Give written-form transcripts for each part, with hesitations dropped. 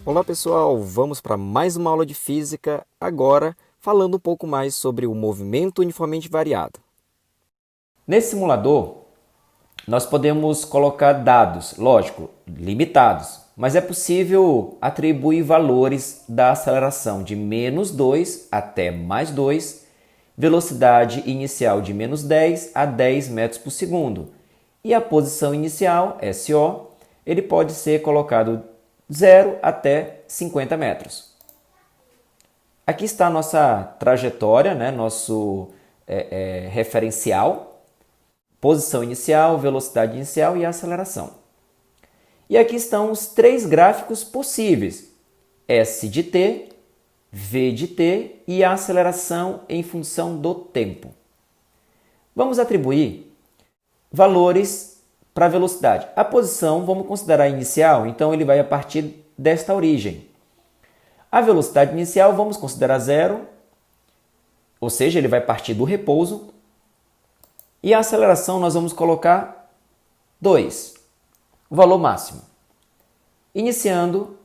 Olá pessoal, vamos para mais uma aula de física, agora falando um pouco mais sobre o movimento uniformemente variado. Nesse simulador, nós podemos colocar dados, lógico, limitados, mas é possível atribuir valores da aceleração de -2 até +2, velocidade inicial de -10 a 10 metros por segundo, e a posição inicial, SO, ele pode ser colocado 0 até 50 metros. Aqui está a nossa trajetória, né? Nosso referencial, posição inicial, velocidade inicial e aceleração. E aqui estão os três gráficos possíveis, S de t, V de t e a aceleração em função do tempo. Vamos atribuir valores para a velocidade. A posição vamos considerar inicial, então ele vai a partir desta origem. A velocidade inicial vamos considerar 0, ou seja, ele vai partir do repouso. E a aceleração nós vamos colocar 2, o valor máximo. Iniciando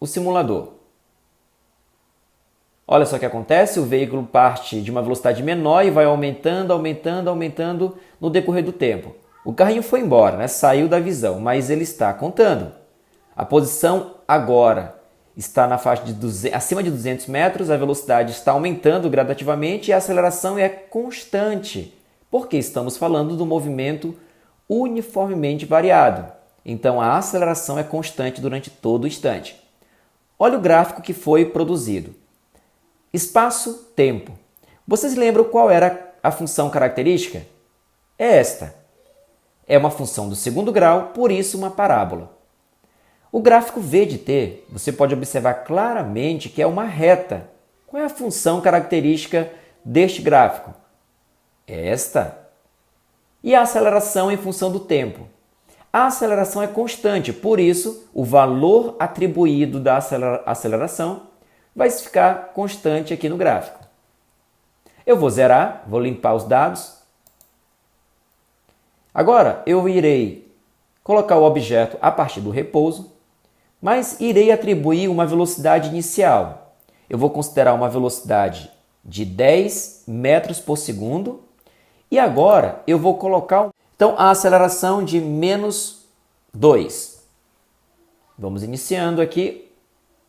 o simulador. Olha só o que acontece, o veículo parte de uma velocidade menor e vai aumentando, aumentando, aumentando no decorrer do tempo. O carrinho foi embora, né? Saiu da visão, mas ele está contando. A posição agora está na faixa de acima de 200 metros, a velocidade está aumentando gradativamente e a aceleração é constante, porque estamos falando do movimento uniformemente variado. Então a aceleração é constante durante todo o instante. Olha o gráfico que foi produzido. Espaço-tempo. Vocês lembram qual era a função característica? É esta. É uma função do segundo grau, por isso uma parábola. O gráfico V de t, você pode observar claramente que é uma reta. Qual é a função característica deste gráfico? Esta. E a aceleração em função do tempo? A aceleração é constante, por isso o valor atribuído da aceleração vai ficar constante aqui no gráfico. Eu vou zerar, vou limpar os dados. Agora eu irei colocar o objeto a partir do repouso, mas irei atribuir uma velocidade inicial. Eu vou considerar uma velocidade de 10 metros por segundo e agora eu vou colocar então, a aceleração de -2. Vamos iniciando aqui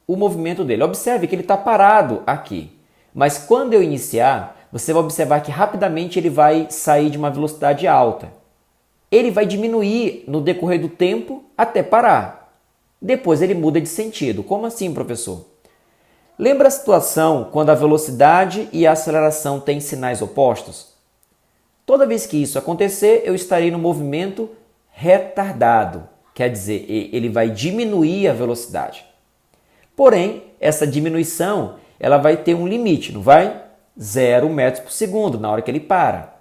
o movimento dele. Observe que ele está parado aqui, mas quando eu iniciar, você vai observar que rapidamente ele vai sair de uma velocidade alta. Ele vai diminuir no decorrer do tempo até parar. Depois ele muda de sentido. Como assim, professor? Lembra a situação quando a velocidade e a aceleração têm sinais opostos? Toda vez que isso acontecer, eu estarei no movimento retardado. Quer dizer, ele vai diminuir a velocidade. Porém, essa diminuição ela vai ter um limite, não vai? 0 metros por segundo na hora que ele para.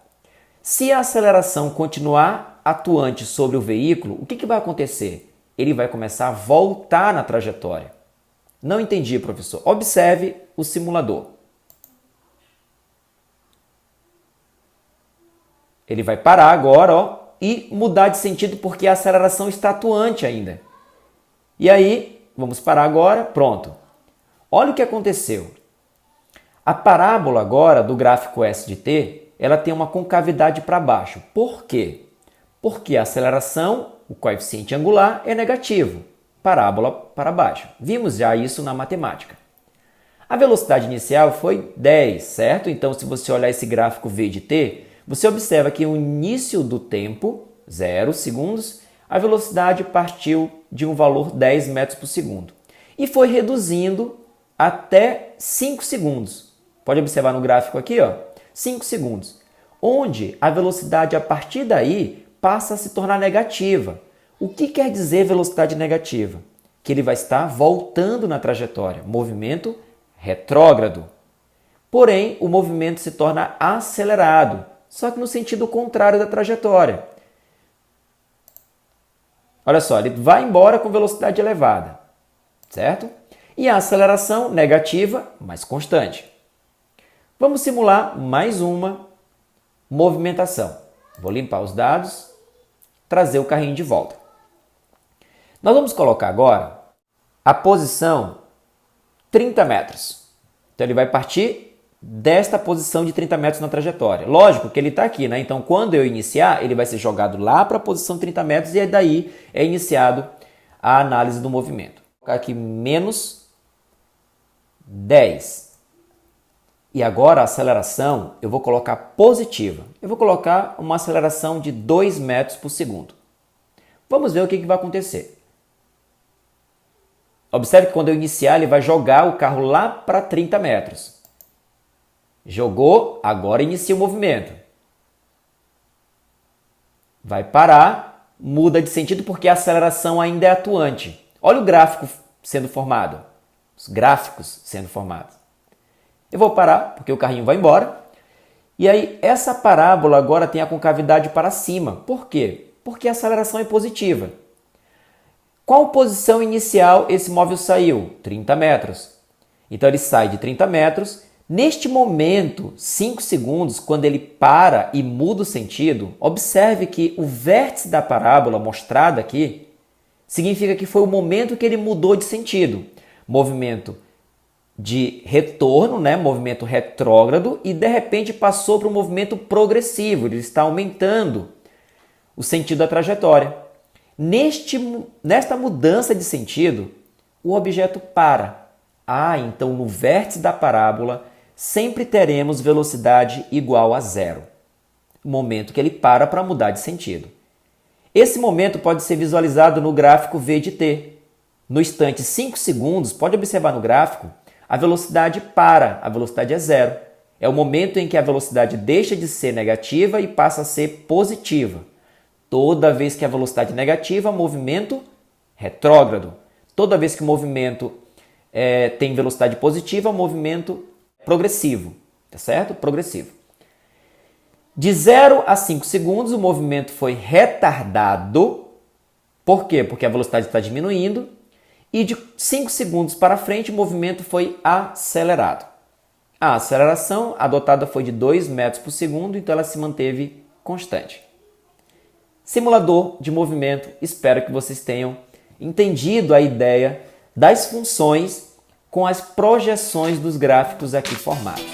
Se a aceleração continuar atuante sobre o veículo, o que vai acontecer? Ele vai começar a voltar na trajetória. Não entendi, professor. Observe o simulador. Ele vai parar agora, ó, e mudar de sentido porque a aceleração está atuante ainda. E aí, vamos parar agora, pronto. Olha o que aconteceu. A parábola agora do gráfico S de t, ela tem uma concavidade para baixo. Por quê? Porque a aceleração, o coeficiente angular, é negativo. Parábola para baixo. Vimos já isso na matemática. A velocidade inicial foi 10, certo? Então, se você olhar esse gráfico V de t, você observa que no início do tempo, 0 segundos, a velocidade partiu de um valor 10 metros por segundo. E foi reduzindo até 5 segundos. Pode observar no gráfico aqui, ó, 5 segundos. Onde a velocidade a partir daí passa a se tornar negativa. O que quer dizer velocidade negativa? Que ele vai estar voltando na trajetória, movimento retrógrado. Porém, o movimento se torna acelerado, só que no sentido contrário da trajetória. Olha só, ele vai embora com velocidade elevada, certo? E a aceleração negativa, mas constante. Vamos simular mais uma movimentação. Vou limpar os dados, trazer o carrinho de volta. Nós vamos colocar agora a posição 30 metros. Então ele vai partir desta posição de 30 metros na trajetória. Lógico que ele está aqui, né? Então quando eu iniciar, ele vai ser jogado lá para a posição 30 metros e daí é iniciado a análise do movimento. Vou colocar aqui menos 10. E agora a aceleração eu vou colocar positiva. Eu vou colocar uma aceleração de 2 metros por segundo. Vamos ver o que vai acontecer. Observe que quando eu iniciar, ele vai jogar o carro lá para 30 metros. Jogou, agora inicia o movimento. Vai parar, muda de sentido porque a aceleração ainda é atuante. Olha o gráfico sendo formado. Os gráficos sendo formados. Eu vou parar porque o carrinho vai embora. E aí essa parábola agora tem a concavidade para cima. Por quê? Porque a aceleração é positiva. Qual posição inicial esse móvel saiu? 30 metros. Então ele sai de 30 metros. Neste momento, 5 segundos, quando ele para e muda o sentido, observe que o vértice da parábola mostrado aqui significa que foi o momento que ele mudou de sentido. Movimento de retorno, né? Movimento retrógrado, e de repente passou para um movimento progressivo. Ele está aumentando o sentido da trajetória. Nesta mudança de sentido, o objeto para. Então no vértice da parábola sempre teremos velocidade igual a zero. O momento que ele para mudar de sentido. Esse momento pode ser visualizado no gráfico V de T. No instante 5 segundos, pode observar no gráfico, a velocidade para, a velocidade é zero. É o momento em que a velocidade deixa de ser negativa e passa a ser positiva. Toda vez que a velocidade é negativa, movimento retrógrado. Toda vez que o movimento tem velocidade positiva, movimento progressivo. Tá certo? Progressivo. De 0 a 5 segundos, o movimento foi retardado. Por quê? Porque a velocidade está diminuindo. E de 5 segundos para frente, o movimento foi acelerado. A aceleração adotada foi de 2 metros por segundo, então ela se manteve constante. Simulador de movimento, espero que vocês tenham entendido a ideia das funções com as projeções dos gráficos aqui formados.